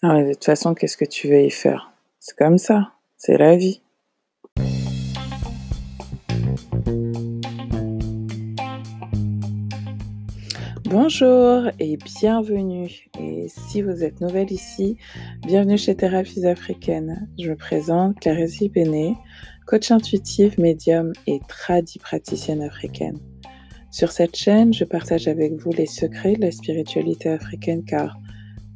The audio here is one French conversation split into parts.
Ah ouais, de toute façon, qu'est-ce que tu veux y faire? C'est comme ça, c'est la vie. Bonjour et bienvenue. Et si vous êtes nouvelle ici, bienvenue chez Thérapies Africaines. Je me présente Clarisse Béné, coach intuitive, médium et praticienne africaine. Sur cette chaîne, je partage avec vous les secrets de la spiritualité africaine car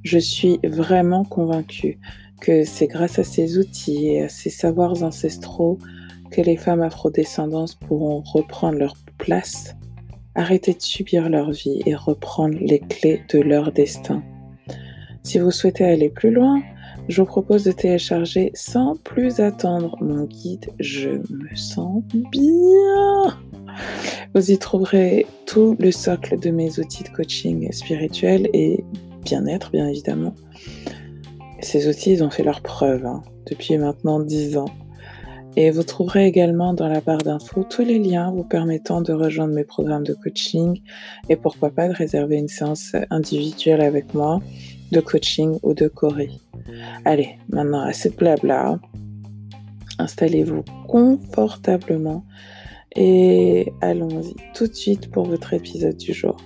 je suis vraiment convaincue que c'est grâce à ces outils et à ces savoirs ancestraux que les femmes afrodescendantes pourront reprendre leur place, arrêter de subir leur vie et reprendre les clés de leur destin. Si vous souhaitez aller plus loin, je vous propose de télécharger sans plus attendre mon guide « Je me sens bien ». Vous y trouverez tout le socle de mes outils de coaching spirituel et bien-être, bien évidemment. Ces outils, ils ont fait leurs preuves depuis maintenant 10 ans. Et vous trouverez également dans la barre d'infos tous les liens vous permettant de rejoindre mes programmes de coaching et pourquoi pas de réserver une séance individuelle avec moi de coaching ou de choré. Allez, maintenant assez de blabla. Installez-vous confortablement et allons-y tout de suite pour votre épisode du jour.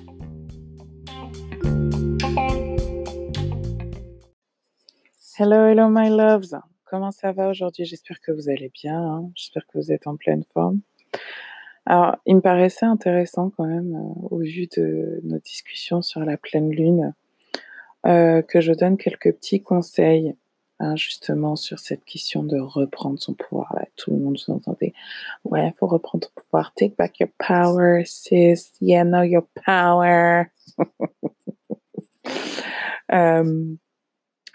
Hello, hello my loves. Comment ça va aujourd'hui? J'espère que vous allez bien. J'espère que vous êtes en pleine forme. Alors, il me paraissait intéressant quand même, au vu de nos discussions sur la pleine lune, que je donne quelques petits conseils, justement sur cette question de reprendre son pouvoir. Là, tout le monde vous entendez. Ouais, faut reprendre ton pouvoir. Take back your power, sis. Yeah, know your power.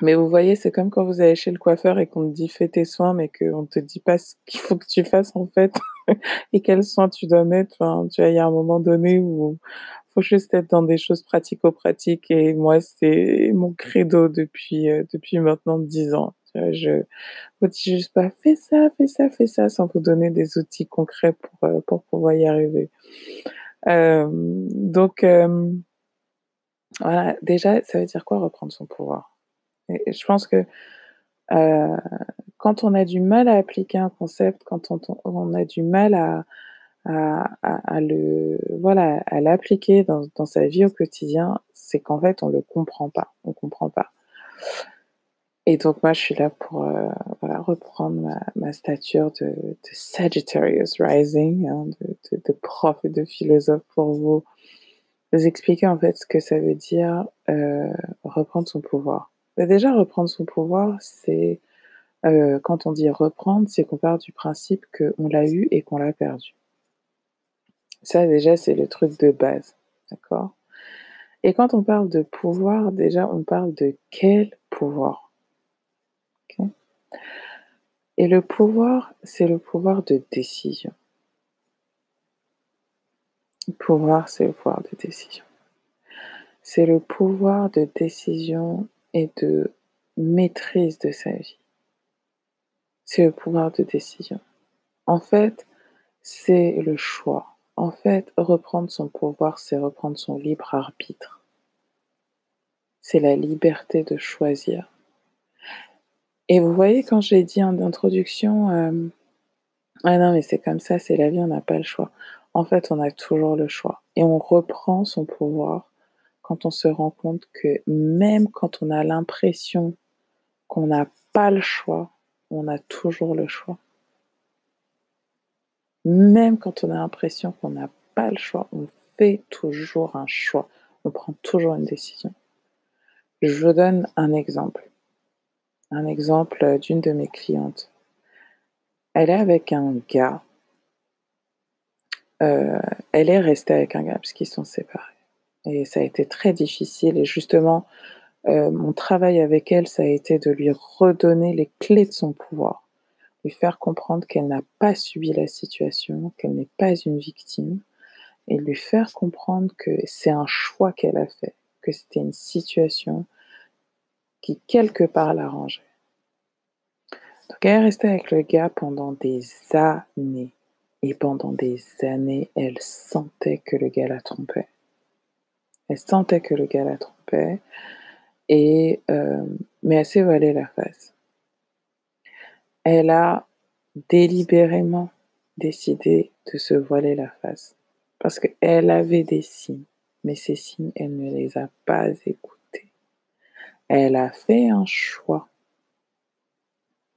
Mais vous voyez, c'est comme quand vous allez chez le coiffeur et qu'on te dit fais tes soins, mais qu'on te dit pas ce qu'il faut que tu fasses en fait et quels soins tu dois mettre. Enfin, tu vois, il y a un moment donné où faut juste être dans des choses pratico-pratiques et moi, c'est mon credo depuis maintenant 10 ans. Tu vois, je vous dis juste pas fais ça, fais ça, fais ça, sans vous donner des outils concrets pour pouvoir y arriver. Donc, voilà, déjà, ça veut dire quoi reprendre son pouvoir? Et je pense que Heu, quand on a du mal à appliquer un concept, quand on a du mal à le voilà, à l'appliquer dans sa vie au quotidien, c'est qu'en fait on le comprend pas, on comprend pas. Et donc moi je suis là pour, voilà, reprendre ma stature de Sagittarius rising, de prof et de philosophe pour vous expliquer en fait ce que ça veut dire, reprendre son pouvoir. Bah, déjà reprendre son pouvoir, c'est quand on dit reprendre, c'est qu'on part du principe qu'on l'a eu et qu'on l'a perdu. Ça déjà, c'est le truc de base, d'accord? Et quand on parle de pouvoir, déjà, on parle de quel pouvoir? OK? Et le pouvoir, c'est le pouvoir de décision. Le pouvoir, c'est le pouvoir de décision. C'est le pouvoir de décision et de maîtrise de sa vie. C'est le pouvoir de décision. En fait, c'est le choix. En fait, reprendre son pouvoir, c'est reprendre son libre arbitre. C'est la liberté de choisir. Et vous voyez quand j'ai dit en introduction, «Ah non mais c'est comme ça, c'est la vie, on n'a pas le choix». En fait, on a toujours le choix et on reprend son pouvoir quand on se rend compte que même quand on a l'impression qu'on n'a pas le choix, on a toujours le choix. Même quand on a l'impression qu'on n'a pas le choix, on fait toujours un choix, on prend toujours une décision. Je vous donne un exemple d'une de mes clientes. Elle est avec un gars, heu, elle est restée avec un gars puisqu'ils sont séparés et ça a été très difficile et justement, mon travail avec elle, ça a été de lui redonner les clés de son pouvoir, lui faire comprendre qu'elle n'a pas subi la situation, qu'elle n'est pas une victime et lui faire comprendre que c'est un choix qu'elle a fait, que c'était une situation qui quelque part l'arrangeait. Donc elle est restée avec le gars pendant des années et pendant des années, elle sentait que le gars la trompait. Elle sentait que le gars la trompait et mais elle s'est voilée la face. Elle a délibérément décidé de se voiler la face parce qu'elle avait des signes, mais ces signes, elle ne les a pas écoutés. Elle a fait un choix.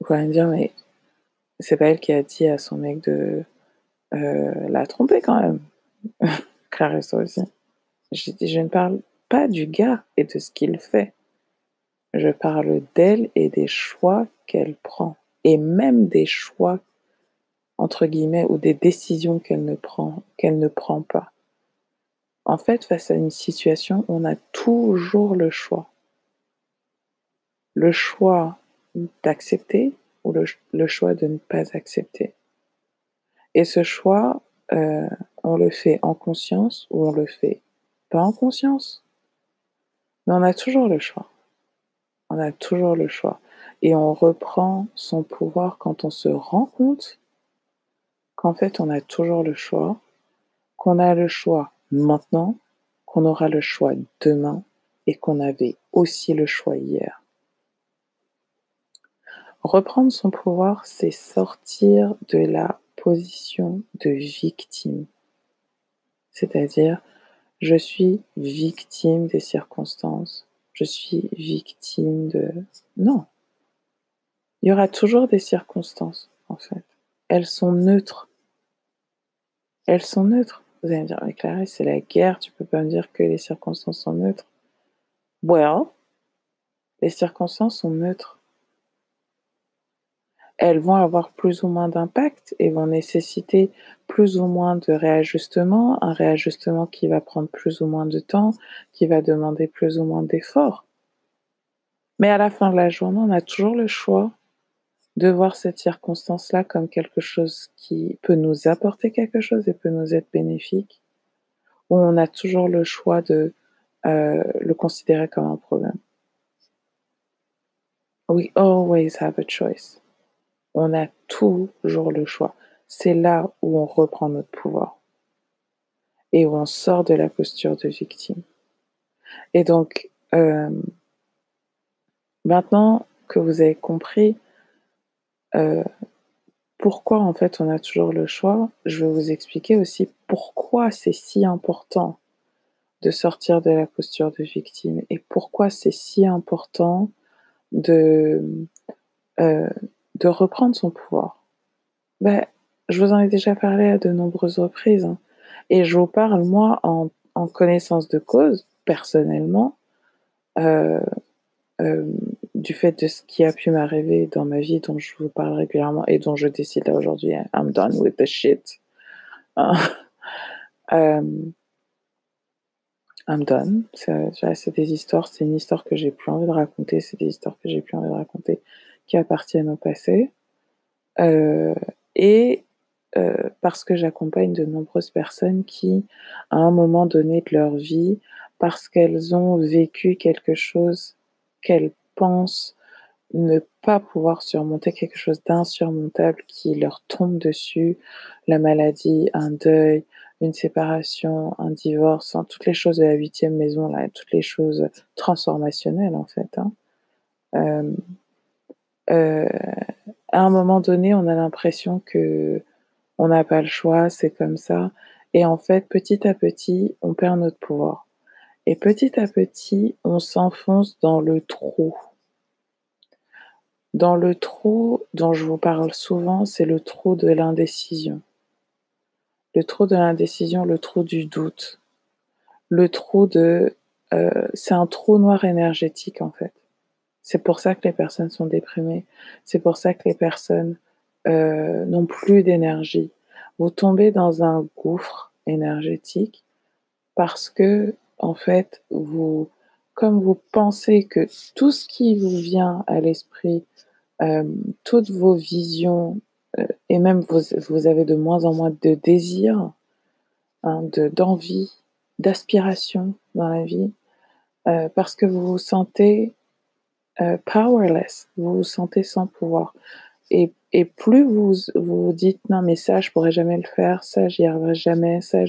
Vous allez me dire: «Mais c'est pas elle qui a dit à son mec de, la tromper quand même?» Clarissa aussi. J'ai dit: «Je ne parle pas du gars et de ce qu'il fait. Je parle d'elle et des choix qu'elle prend et même des choix entre guillemets ou des décisions qu'elle ne prend pas. En fait, face à une situation, on a toujours le choix. Le choix d'accepter ou le choix de ne pas accepter. Et ce choix, on le fait en conscience ou on le fait pas en conscience, mais on a toujours le choix. On a toujours le choix et on reprend son pouvoir quand on se rend compte qu'en fait, on a toujours le choix, qu'on a le choix maintenant, qu'on aura le choix demain et qu'on avait aussi le choix hier. Reprendre son pouvoir, c'est sortir de la position de victime. C'est-à-dire, je suis victime des circonstances, je suis victime de... Non, il y aura toujours des circonstances, en fait. Elles sont neutres. Elles sont neutres. Vous allez me dire: «Mais Clarisse, c'est la guerre, tu peux pas me dire que les circonstances sont neutres?» Well, les circonstances sont neutres. Elles vont avoir plus ou moins d'impact et vont nécessiter plus ou moins de réajustements, un réajustement qui va prendre plus ou moins de temps, qui va demander plus ou moins d'efforts. Mais à la fin de la journée, on a toujours le choix de voir cette circonstance-là comme quelque chose qui peut nous apporter quelque chose et peut nous être bénéfique, ou on a toujours le choix de, le considérer comme un problème. We always have a choice. On a toujours le choix. C'est là où on reprend notre pouvoir et où on sort de la posture de victime. Et donc, maintenant que vous avez compris, heu, pourquoi en fait on a toujours le choix, je vais vous expliquer aussi pourquoi c'est si important de sortir de la posture de victime et pourquoi c'est si important de, heu, de reprendre son pouvoir. Bah, je vous en ai déjà parlé à de nombreuses reprises, hein, et je vous parle moi en connaissance de cause, personnellement, heu, hem, du fait de ce qui a pu m'arriver dans ma vie dont je vous parle régulièrement et dont je décide là aujourd'hui, I'm done with the shit. Hem, I'm done. C'est des histoires, c'est une histoire que j'ai plus envie de raconter, c'est des histoires que j'ai plus envie de raconter qui appartiennent au passé, heu et parce que j'accompagne de nombreuses personnes qui, à un moment donné de leur vie, parce qu'elles ont vécu quelque chose qu'elles pensent ne pas pouvoir surmonter, quelque chose d'insurmontable qui leur tombe dessus, la maladie, un deuil, une séparation, un divorce, hein, toutes les choses de la 8e maison là, toutes les choses transformationnelles en fait, hein. Hem, heu, à un moment donné, on a l'impression qu'on n'a pas le choix, c'est comme ça et en fait, petit à petit, on perd notre pouvoir et petit à petit, on s'enfonce dans le trou. Dans le trou dont je vous parle souvent, c'est le trou de l'indécision. Le trou de l'indécision, le trou du doute, le trou de, c'est un trou noir énergétique, en fait. C'est pour ça que les personnes sont déprimées. C'est pour ça que les personnes, n'ont plus d'énergie. Vous tombez dans un gouffre énergétique parce que en fait, comme vous pensez que tout ce qui vous vient à l'esprit, toutes vos visions, et même vous avez de moins en moins de désirs, hein, d'envie, d'aspiration dans la vie, parce que vous vous sentez, powerless, vous vous sentez sans pouvoir et plus vous dites: «Non mais ça je pourrais jamais le faire, ça j'y arriverai jamais, ça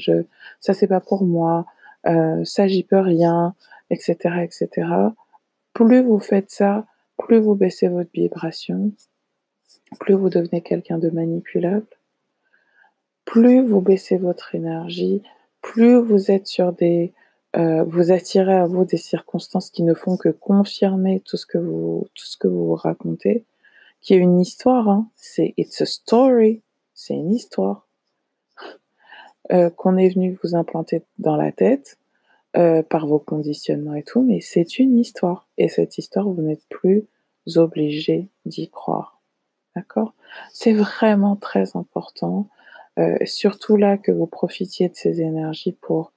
c'est pas pour moi, ça j'y peux rien» et cetera, plus vous faites ça, plus vous baissez votre vibration, plus vous devenez quelqu'un de manipulable, plus vous baissez votre énergie, plus vous êtes sur vous attirez à vous des circonstances qui ne font que confirmer tout ce que vous racontez, qui est une histoire, hein. It's a story, c'est une histoire qu'on est venu vous implanter dans la tête par vos conditionnements et tout, mais c'est une histoire. Et cette histoire, vous n'êtes plus obligé d'y croire. D'accord? C'est vraiment très important, surtout là que vous profitiez de ces énergies pour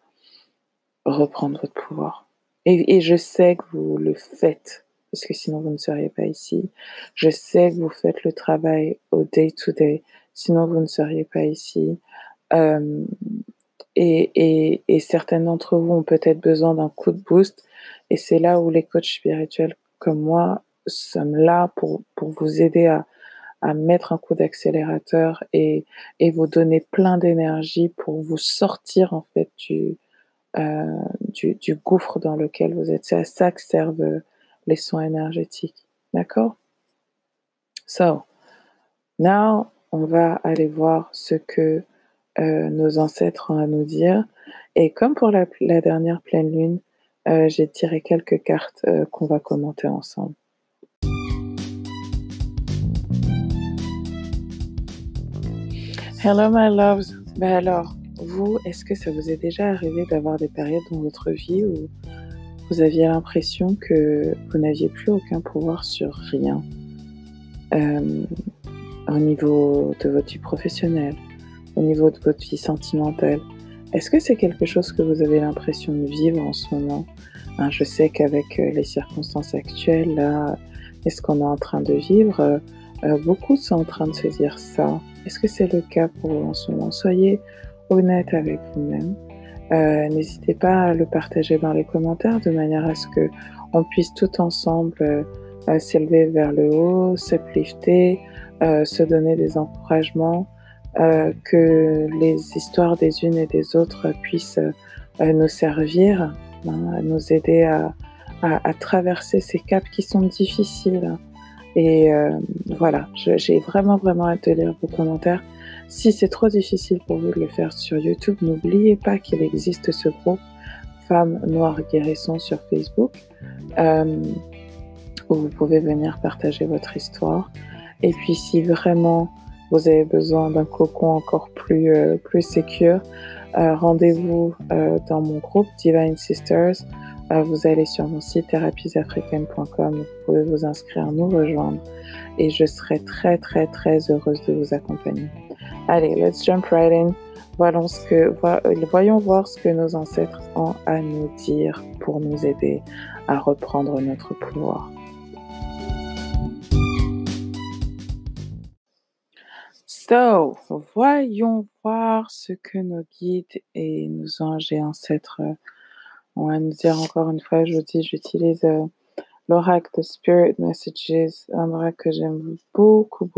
reprendre votre pouvoir. Et je sais que vous le faites, parce que sinon vous ne seriez pas ici. Je sais que vous faites le travail au day to day, sinon vous ne seriez pas ici. Euh, et certains d'entre vous ont peut-être besoin d'un coup de boost. Et c'est là où les coachs spirituels comme moi sommes là pour vous aider à mettre un coup d'accélérateur et vous donner plein d'énergie pour vous sortir en fait du gouffre dans lequel vous êtes. C'est à ça que servent les soins énergétiques. D'accord? So, now, on va aller voir ce que nos ancêtres ont à nous dire. Et comme pour la dernière pleine lune, j'ai tiré quelques cartes qu'on va commenter ensemble. Hello my loves. Ben alors, vous, est-ce que ça vous est déjà arrivé d'avoir des périodes dans votre vie où vous aviez l'impression que vous n'aviez plus aucun pouvoir sur rien au niveau de votre vie professionnelle, au niveau de votre vie sentimentale? Est-ce que c'est quelque chose que vous avez l'impression de vivre en ce moment? Je sais qu'avec les circonstances actuelles, là, et ce qu'on est en train de vivre, beaucoup sont en train de se dire ça. Est-ce que c'est le cas pour vous en ce moment? Soyez honnête avec vous-même. N'hésitez pas à le partager dans les commentaires de manière à ce que on puisse tout ensemble s'élever vers le haut, s'uplifter, se donner des encouragements, que les histoires des unes et des autres puissent nous servir, à nous aider à traverser ces caps qui sont difficiles. Et voilà, j'ai vraiment hâte de lire vos commentaires. Si c'est trop difficile pour vous de le faire sur YouTube, n'oubliez pas qu'il existe ce groupe Femmes Noires Guérissons sur Facebook, où vous pouvez venir partager votre histoire. Et puis si vraiment vous avez besoin d'un cocon encore plus secure, rendez-vous dans mon groupe Divine Sisters. Vous allez sur mon site thérapiesafricaines.com, vous pouvez vous inscrire, nous rejoindre et je serai très heureuse de vous accompagner. Allez, let's jump right in. Voyons voir ce que nos ancêtres ont à nous dire pour nous aider à reprendre notre pouvoir. So, voyons voir ce que nos guides et nos anges et ancêtres ont à nous dire. Encore une fois, je vous dis, j'utilise l'oracle de Spirit Messages, un oracle que j'aime beaucoup.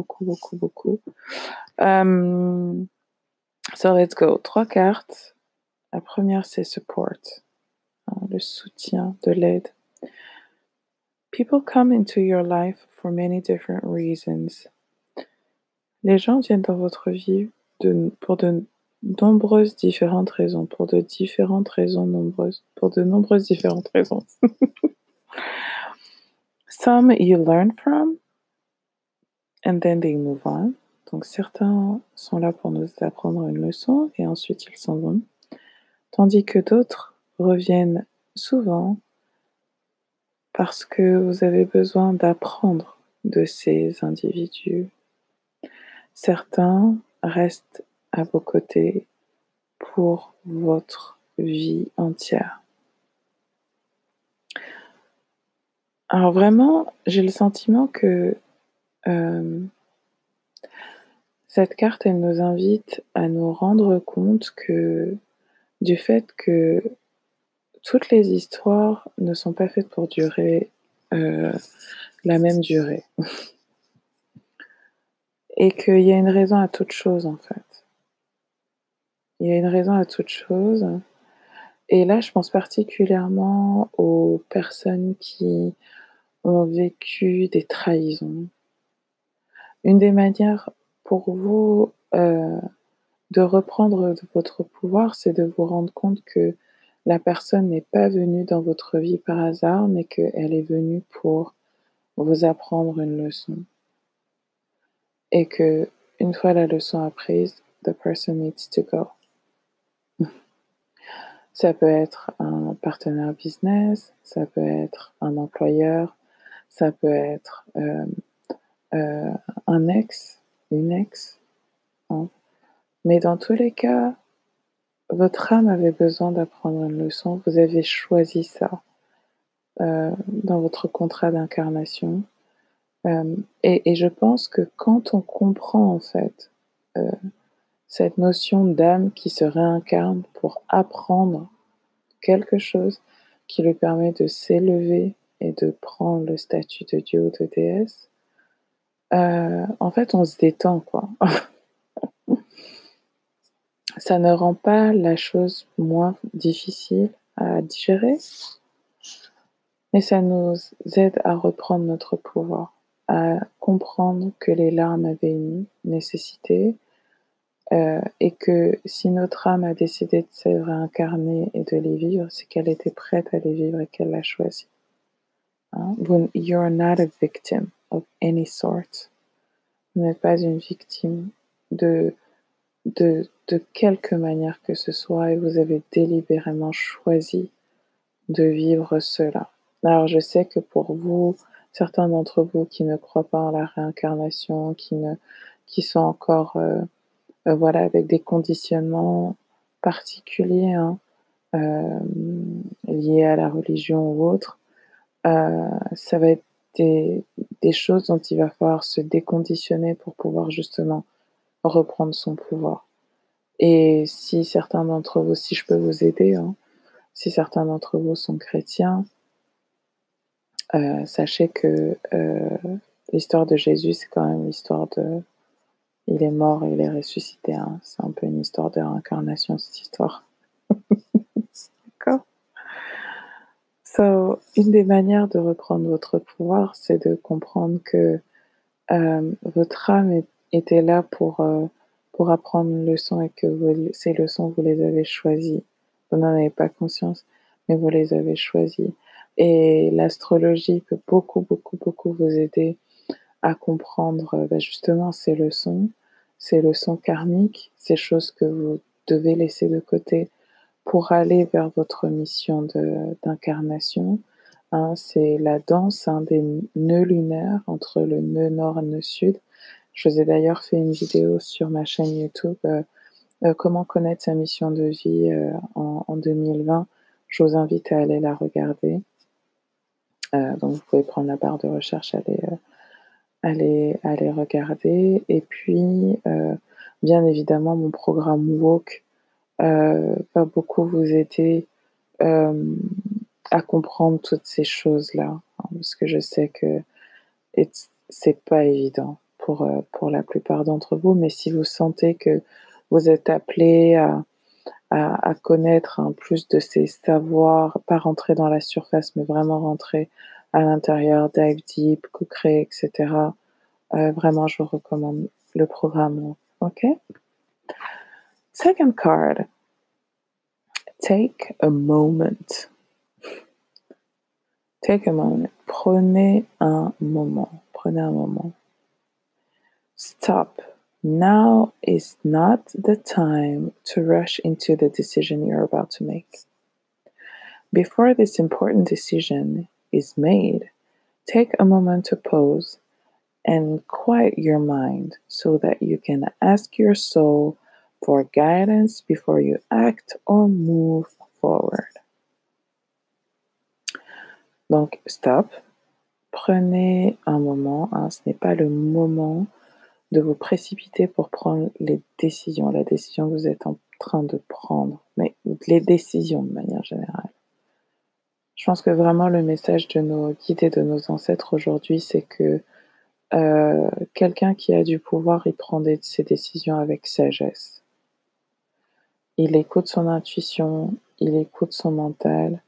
So let's go. 3 cartes. La première, c'est support, le soutien, de l'aide. People come into your life for many different reasons. Les gens viennent dans votre vie pour de nombreuses différentes raisons, pour de nombreuses différentes raisons. Some you learn from, and then they move on. Donc certains sont là pour nous apprendre une leçon et ensuite ils s'en vont. Tandis que d'autres reviennent souvent parce que vous avez besoin d'apprendre de ces individus. Certains restent à vos côtés pour votre vie entière. Alors vraiment, j'ai le sentiment que cette carte, elle nous invite à nous rendre compte du fait que toutes les histoires ne sont pas faites pour durer la même durée. Et qu'il y a une raison à toute chose, en fait. Il y a une raison à toute chose. Et là, je pense particulièrement aux personnes qui ont vécu des trahisons. Une des manières pour vous, de reprendre votre pouvoir, c'est de vous rendre compte que la personne n'est pas venue dans votre vie par hasard, mais qu'elle est venue pour vous apprendre une leçon. Et qu'une fois la leçon apprise, the person needs to go. Ça peut être un partenaire business, ça peut être un employeur, ça peut être un ex, une ex, hein. Mais dans tous les cas, votre âme avait besoin d'apprendre une leçon, vous avez choisi ça dans votre contrat d'incarnation. Et je pense que quand on comprend en fait cette notion d'âme qui se réincarne pour apprendre quelque chose qui lui permet de s'élever et de prendre le statut de dieu ou de déesse, en fait, on se détend, quoi. Ça ne rend pas la chose moins difficile à digérer, mais ça nous aide à reprendre notre pouvoir, à comprendre que les larmes avaient une nécessité, et que si notre âme a décidé de se réincarner et de les vivre, c'est qu'elle était prête à les vivre et qu'elle l'a choisi. Hein? You're not a victim of any sort. Vous n'êtes pas une victime de quelque manière que ce soit et vous avez délibérément choisi de vivre cela. Alors je sais que pour vous, certains d'entre vous qui ne croient pas en la réincarnation, qui sont encore voilà, avec des conditionnements particuliers, hein, liés à la religion ou autre, ça va être des choses dont il va falloir se déconditionner pour pouvoir justement reprendre son pouvoir. Et si certains d'entre vous, si je peux vous aider, hein, si certains d'entre vous sont chrétiens, sachez que l'histoire de Jésus, c'est quand même l'histoire de... Il est mort et il est ressuscité. Hein. C'est un peu une histoire de réincarnation, cette histoire. D'accord. So, une des manières de reprendre votre pouvoir, c'est de comprendre que votre âme était là pour apprendre une leçon et que ces leçons, vous les avez choisies. Vous n'en avez pas conscience, mais vous les avez choisies. Et l'astrologie peut beaucoup, beaucoup, beaucoup vous aider à comprendre justement ces leçons karmiques, ces choses que vous devez laisser de côté pour aller vers votre mission d'incarnation. Hein, c'est la danse des nœuds lunaires entre le nœud nord et le nœud sud. Je vous ai d'ailleurs fait une vidéo sur ma chaîne YouTube, comment connaître sa mission de vie en 2020. Je vous invite à aller la regarder. Donc vous pouvez prendre la barre de recherche, aller regarder. Et puis, bien évidemment, mon programme Walk va beaucoup vous aider à comprendre toutes ces choses-là, hein, parce que je sais que c'est pas évident pour la plupart d'entre vous, mais si vous sentez que vous êtes appelé à connaître plus de ces savoirs, pas rentrer dans la surface, mais vraiment rentrer à l'intérieur, dive deep, co-créer, etc., vraiment, je vous recommande le programme. OK? Second card. Take a moment. Take a moment. Prenez un moment. Prenez un moment. Stop. Now is not the time to rush into the decision you're about to make. Before this important decision is made, take a moment to pause and quiet your mind so that you can ask your soul for guidance before you act or move forward. Donc, stop. Prenez un moment. Hein, ce n'est pas le moment de vous précipiter pour prendre les décisions, la décision que vous êtes en train de prendre, mais les décisions de manière générale. Je pense que vraiment le message de nos guides et de nos ancêtres aujourd'hui, c'est que quelqu'un qui a du pouvoir, il prend ses décisions avec sagesse. Il écoute son intuition, il écoute son mental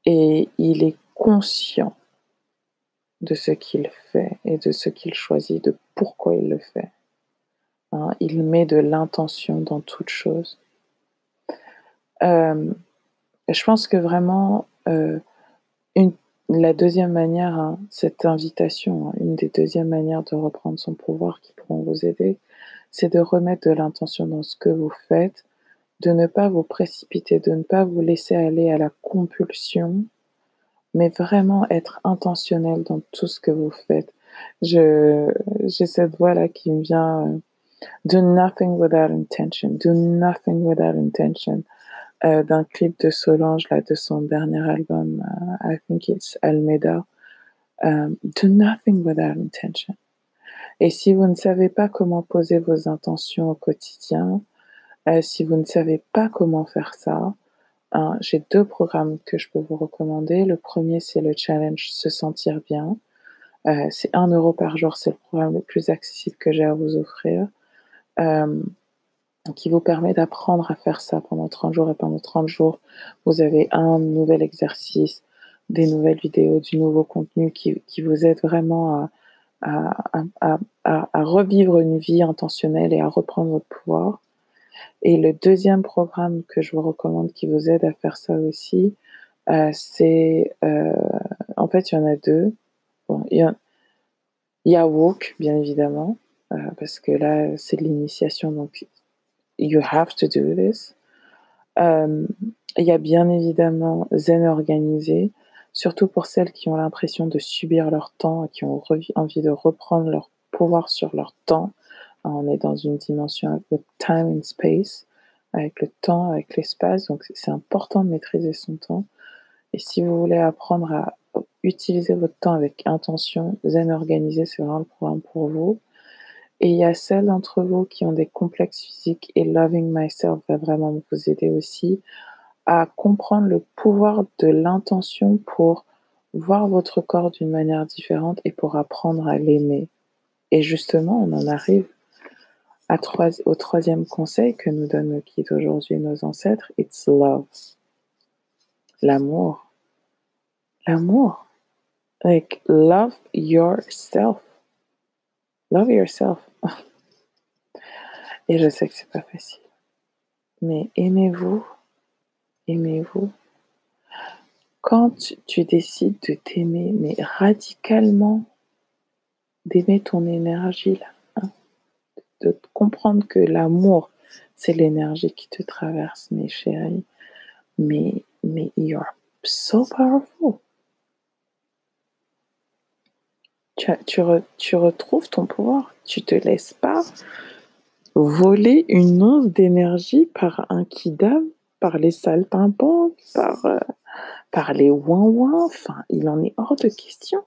et il est conscient de ce qu'il fait et de ce qu'il choisit, de pourquoi il le fait. Hein, il met de l'intention dans toute chose. Je pense que vraiment, la deuxième manière, hein, cette invitation, hein, une des deuxièmes manières de reprendre son pouvoir qui pourront vous aider, c'est de remettre de l'intention dans ce que vous faites, de ne pas vous précipiter, de ne pas vous laisser aller à la compulsion, mais vraiment être intentionnel dans tout ce que vous faites. J'ai cette voix-là qui me vient, do nothing without intention, do nothing without intention, d'un clip de Solange, là, de son dernier album, I think it's Almeida, do nothing without intention. Et si vous ne savez pas comment poser vos intentions au quotidien, si vous ne savez pas comment faire ça, hein, j'ai 2 programmes que je peux vous recommander. Le premier, c'est le challenge Se sentir bien. C'est 1 € par jour, c'est le programme le plus accessible que j'ai à vous offrir, qui vous permet d'apprendre à faire ça pendant 30 jours et pendant 30 jours, vous avez un nouvel exercice, des nouvelles vidéos, du nouveau contenu qui vous aide vraiment à revivre une vie intentionnelle et à reprendre votre pouvoir. Et le deuxième programme que je vous recommande qui vous aide à faire ça aussi, c'est, en fait, il y en a 2. Bon, il y a Walk, bien évidemment, parce que là, c'est de l'initiation, donc you have to do this. Il y a bien évidemment Zen organisé, surtout pour celles qui ont l'impression de subir leur temps et qui ont envie de reprendre leur pouvoir sur leur temps. On est dans une dimension avec time and space, avec le temps, avec l'espace, donc c'est important de maîtriser son temps. Et si vous voulez apprendre à utiliser votre temps avec intention, Zen organisé, c'est vraiment le programme pour vous. Et il y a celles d'entre vous qui ont des complexes physiques et Loving Myself va vraiment vous aider aussi à comprendre le pouvoir de l'intention pour voir votre corps d'une manière différente et pour apprendre à l'aimer. Et justement, on en arrive au troisième conseil que nous donnent nos guides aujourd'hui nos ancêtres, it's love. L'amour. L'amour. Like, love yourself. Love yourself. Et je sais que c'est pas facile. Mais aimez-vous. Aimez-vous. Quand tu décides de t'aimer, mais radicalement, d'aimer ton énergie, là, hein, de comprendre que l'amour, c'est l'énergie qui te traverse, mes chéris. Mais you're so powerful. Tu retrouves ton pouvoir. Tu te laisses pas voler une once d'énergie par un kidam, par les saltimbanques, par les ouin-ouin. Enfin, il en est hors de question.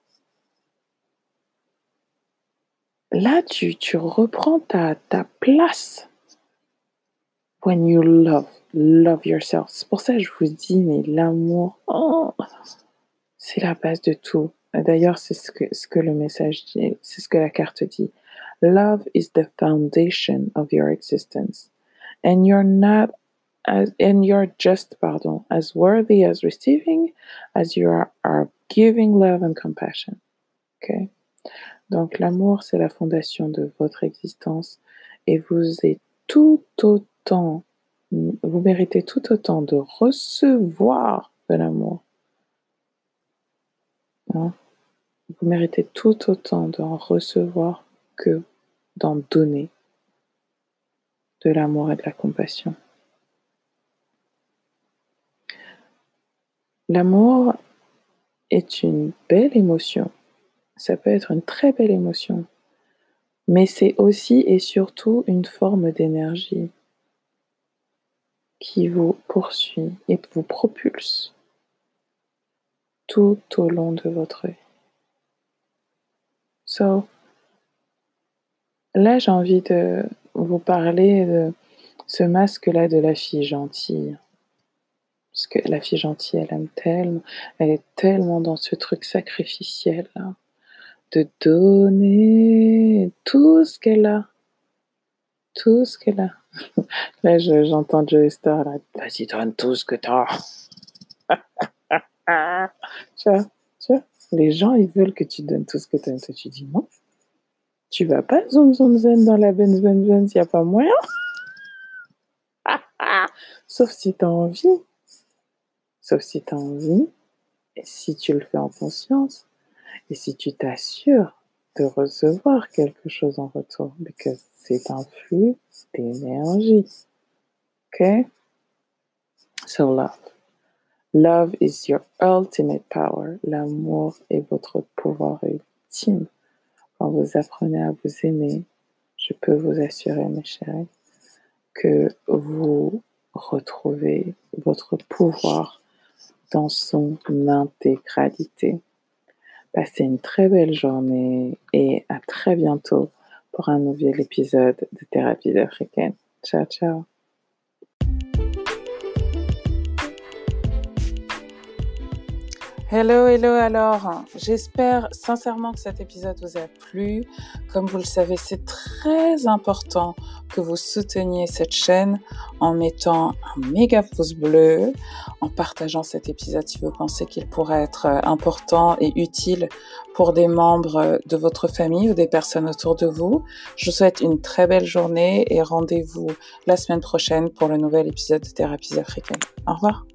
Là, tu reprends ta place. When you love yourself. C'est pour ça que je vous dis, mais l'amour, c'est la base de tout. D'ailleurs, c'est ce que le message dit, c'est ce que la carte dit. Love is the foundation of your existence. And you're just, as worthy as receiving as you are giving love and compassion. Okay? Donc, l'amour, c'est la fondation de votre existence et vous méritez tout autant de recevoir de l'amour. Hein? Vous méritez tout autant d'en recevoir que d'en donner de l'amour et de la compassion. L'amour est une belle émotion. Ça peut être une très belle émotion. Mais c'est aussi et surtout une forme d'énergie qui vous poursuit et vous propulse tout au long de votre vie. So, là, j'ai envie de vous parler de ce masque-là de la fille gentille. Parce que la fille gentille, elle est tellement dans ce truc sacrificiel, là, de donner tout ce qu'elle a. Tout ce qu'elle a. Là, j'entends Joey Star, là, vas-y, donne tout ce que t'as. Tu vois, Les gens, ils veulent que tu donnes tout ce que tu aimes. Toi, tu dis non. Tu vas pas zoom zoom zen dans la Benz, il n'y a pas moyen. Sauf si tu as envie. Sauf si tu as envie. Et si tu le fais en conscience. Et si tu t'assures de recevoir quelque chose en retour. Parce que c'est un flux d'énergie. OK? So love. Love is your ultimate power. L'amour est votre pouvoir ultime. Quand vous apprenez à vous aimer, je peux vous assurer, mes chéris, que vous retrouvez votre pouvoir dans son intégralité. Passez une très belle journée et à très bientôt pour un nouvel épisode de Thérapie africaine. Ciao, ciao. Hello, hello, alors, j'espère sincèrement que cet épisode vous a plu. Comme vous le savez, c'est très important que vous souteniez cette chaîne en mettant un méga pouce bleu, en partageant cet épisode si vous pensez qu'il pourrait être important et utile pour des membres de votre famille ou des personnes autour de vous. Je vous souhaite une très belle journée et rendez-vous la semaine prochaine pour le nouvel épisode de Thérapies africaines. Au revoir.